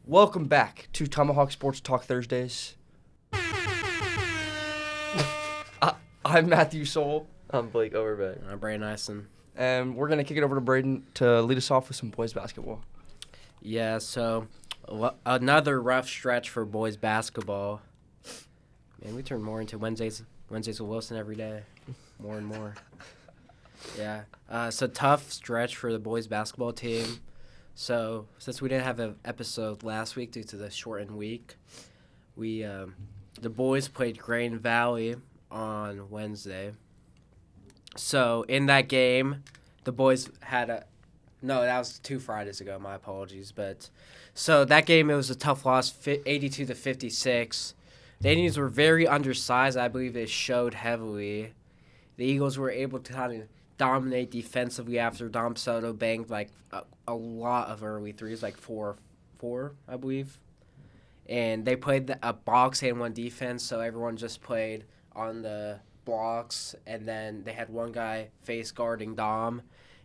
Welcome back to Tomahawk Sports Talk Thursdays. I'm Matthew Soul, I'm Blake Overbeck. I'm Brandon Eisen. and we're going to kick it over to Braden to lead us off with some boys basketball. Yeah, so another rough stretch for boys basketball. Man, we turn more into Wednesdays with Wilson every day, more and more. Yeah, it's a tough stretch for the boys basketball team. So since we didn't have an episode last week due to the shortened week, the boys played Grand Valley on Wednesday. So in that game, the boys had no, that was 2 Fridays ago. My apologies, but so that game it was a tough loss, 82-56. The Indians were very undersized. I believe they showed heavily. The Eagles were able to kind of dominate defensively after Dom Soto banged like a lot of early threes, like four, I believe. And they played a box and one defense, so everyone just played on the blocks, and then they had one guy face guarding Dom,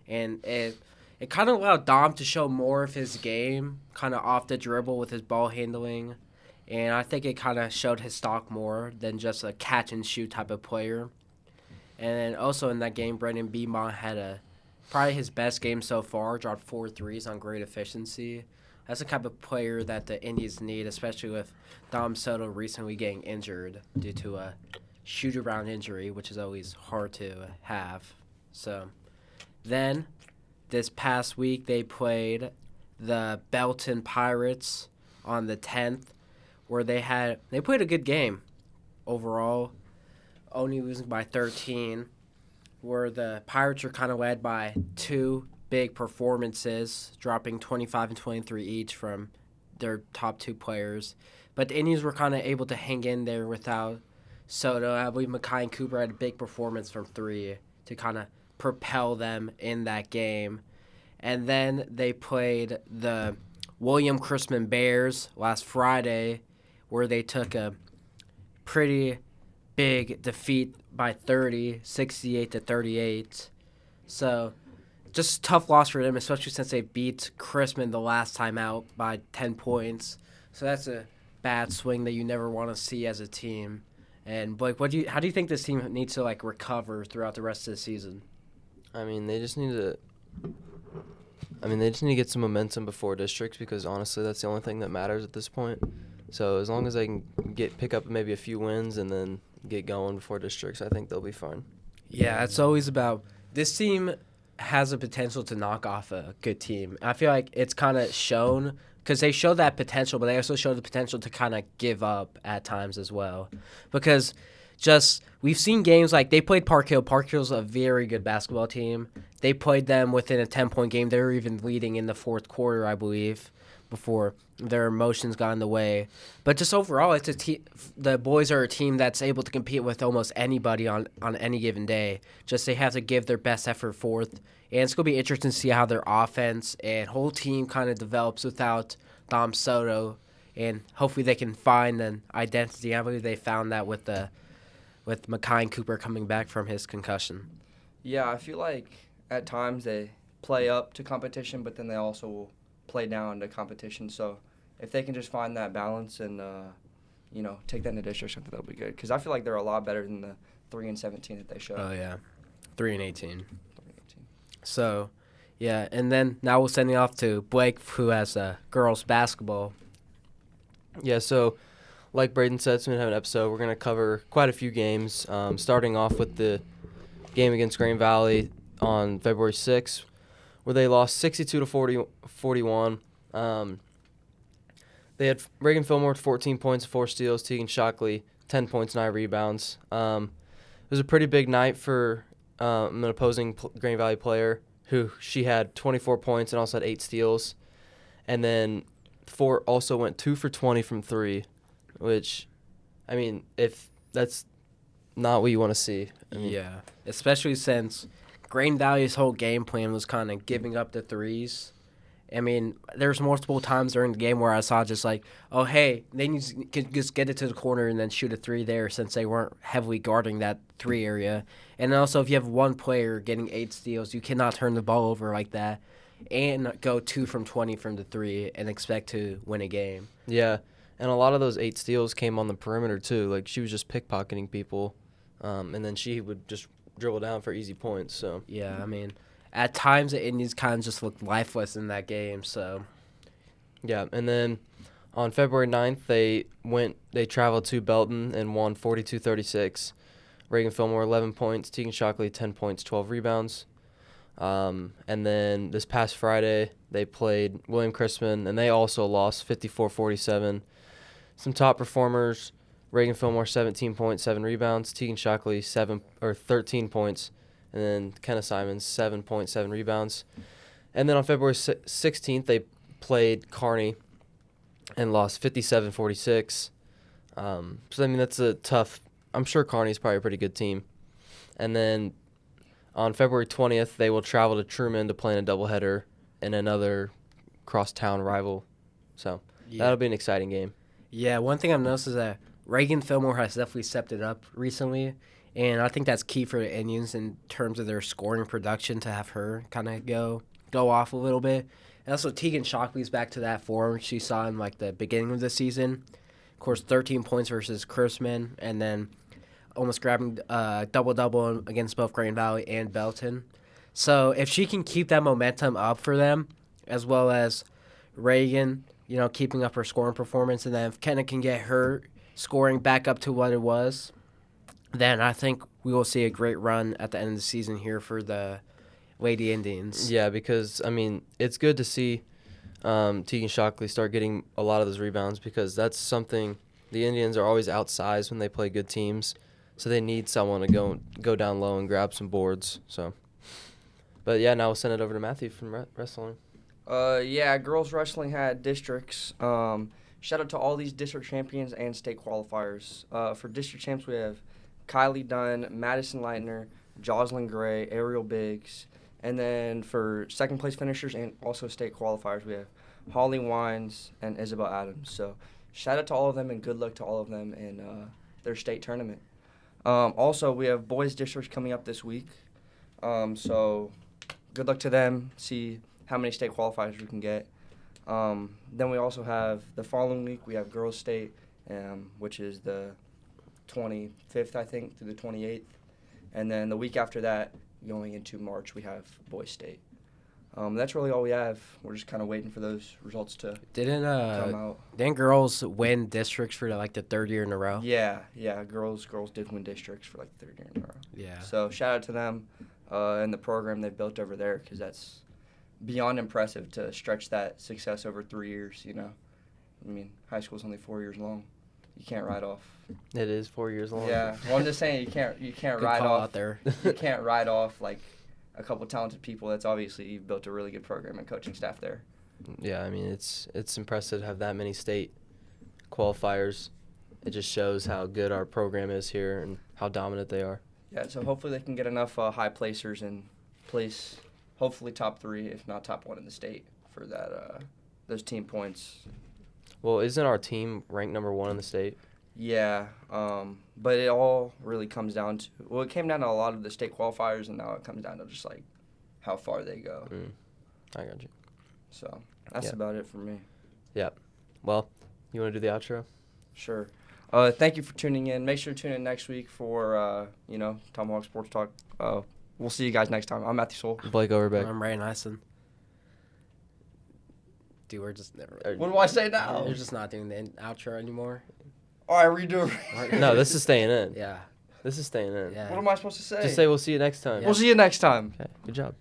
and it kind of allowed Dom to show more of his game, kind of off the dribble with his ball handling, and I think it kind of showed his stock more than just a catch and shoot type of player. And then also in that game, Brendan Beamont had probably his best game so far, dropped 4 threes on great efficiency. That's the type of player that the Indians need, especially with Dom Soto recently getting injured due to a shoot-around injury, which is always hard to have. So then this past week they played the Belton Pirates on the 10th, where they played a good game overall, only losing by 13, where the Pirates are kind of led by 2 big performances, dropping 25 and 23 each from their top 2 players. But the Indians were kind of able to hang in there without Soto. I believe Makai and Cooper had a big performance from 3 to kind of propel them in that game. And then they played the William Chrisman Bears last Friday, where they took a pretty big defeat by 30, 68-38. So just a tough loss for them, especially since they beat Chrisman the last time out by 10 points. So that's a bad swing that you never want to see as a team. And Blake, how do you think this team needs to recover throughout the rest of the season? I mean, they just need to get some momentum before districts, because honestly, that's the only thing that matters at this point. So as long as they can pick up maybe a few wins and then get going before districts, I think they'll be fine. Yeah, it's always about this team has a potential to knock off a good team. I feel like it's kind of shown because they show that potential, but they also show the potential to kind of give up at times as well. Because we've seen games like they played Park Hill. Park Hill's a very good basketball team. They played them within a 10-point game. They were even leading in the fourth quarter, I believe, before their emotions got in the way. But just overall, it's the boys are a team that's able to compete with almost anybody on any given day. Just they have to give their best effort forth. And it's going to be interesting to see how their offense and whole team kind of develops without Dom Soto. And hopefully they can find an identity. I believe they found that with Makai and Cooper coming back from his concussion. Yeah, I feel like at times they play up to competition, but then they also will play down to competition. So if they can just find that balance and take that into districts, I think that'll be good. Because I feel like they're a lot better than the 3-17 that they showed. Oh yeah, 3-18. So, yeah, and then now we'll send you off to Blake, who has girls basketball. Yeah, so like Braden said, it's going to have an episode. We're going to cover quite a few games, starting off with the game against Grand Valley on February 6th, where they lost 62-41. They had Reagan Fillmore with 14 points, 4 steals, Tegan Shockley 10 points, 9 rebounds. It was a pretty big night for an opposing Grand Valley player, who she had 24 points and also had 8 steals. And then Fort also went 2 for 20 from 3, which, I mean, if that's not what you want to see. Yeah, especially since Grand Valley's whole game plan was kind of giving up the threes. I mean, there's multiple times during the game where I saw just like, oh, hey, they need to just get it to the corner and then shoot a 3 there, since they weren't heavily guarding that 3 area. And also, if you have one player getting 8 steals, you cannot turn the ball over like that. and go 2 from 20 from the 3 and expect to win a game. Yeah, and a lot of those 8 steals came on the perimeter too. Like she was just pickpocketing people, and then she would just dribble down for easy points. So Yeah, I mean, at times the Indians kind of just looked lifeless in that game. So yeah, and then on February 9th, they traveled to Belton and won 42-36. Reagan Fillmore 11 points, Tegan Shockley 10 points, 12 rebounds. And then this past Friday, they played William Crispin, and they also lost 54-47. Some top performers: Reagan Fillmore 17 points, 7 rebounds; Tegan Shockley 13 points, and then Kenna Simons 7 points, 7 rebounds. And then on February 16th, they played Kearney and lost 57-46. So I mean that's a tough. I'm sure Kearney's probably a pretty good team. And then on February 20th, they will travel to Truman to play in a doubleheader in another crosstown rival. So that'll be an exciting game. Yeah, one thing I've noticed is that Reagan Fillmore has definitely stepped it up recently, and I think that's key for the Indians in terms of their scoring production to have her kind of go off a little bit. And also Tegan Shockley's back to that form she saw in like the beginning of the season. Of course, 13 points versus Crispin, and then almost grabbing double-double against both Grand Valley and Belton. So if she can keep that momentum up for them, as well as Reagan, keeping up her scoring performance, and then if Kenna can get her scoring back up to what it was, then I think we will see a great run at the end of the season here for the Lady Indians. Yeah, because, I mean, it's good to see Tegan Shockley start getting a lot of those rebounds because that's something the Indians are always outsized when they play good teams. So they need someone to go down low and grab some boards. So, but yeah, now we'll send it over to Matthew from wrestling. Yeah, girls wrestling had districts. Shout out to all these district champions and state qualifiers. For district champs, we have Kylie Dunn, Madison Leitner, Jocelyn Gray, Ariel Biggs. And then for second place finishers and also state qualifiers, we have Holly Wines and Isabel Adams. So shout out to all of them and good luck to all of them in their state tournament. Also, we have boys districts coming up this week. So good luck to them. See how many state qualifiers we can get. Then we also have the following week, we have girls state, which is the 25th, I think, through the 28th. And then the week after that, going into March, we have boys state. That's really all we have. We're just kind of waiting for those results to come out. Didn't girls win districts for like the 3rd year in a row? Yeah. Girls did win districts for like the 3rd year in a row. Yeah. So shout out to them and the program they've built over there because that's beyond impressive to stretch that success over 3 years. I mean, high school's only 4 years long. You can't ride off. It is 4 years long. Yeah. Well, I'm just saying you can't Good ride call off out there. You can't ride off like a couple talented people. That's obviously you've built a really good program and coaching staff there. Yeah, I mean it's impressive to have that many state qualifiers. It just shows how good our program is here and how dominant they are. Yeah, so hopefully they can get enough high placers and place hopefully top 3, if not top 1 in the state for that those team points. Well, isn't our team ranked number 1 in the state? Yeah, but it all really comes down to it came down to a lot of the state qualifiers, and now it comes down to just like how far they go. I got you. So that's about it for me. Yeah. Well, you want to do the outro? Sure. Thank you for tuning in. Make sure to tune in next week for Tomahawk Sports Talk. We'll see you guys next time. I'm Matthew Soul. Blake Overbeck. I'm Ray Nyson. Dude, we're just never. What do I say now? We're just not doing the outro anymore. All right, redo it. No, this is staying in. Yeah. This is staying in. Yeah. What am I supposed to say? Just say we'll see you next time. We'll see you next time. Okay, good job.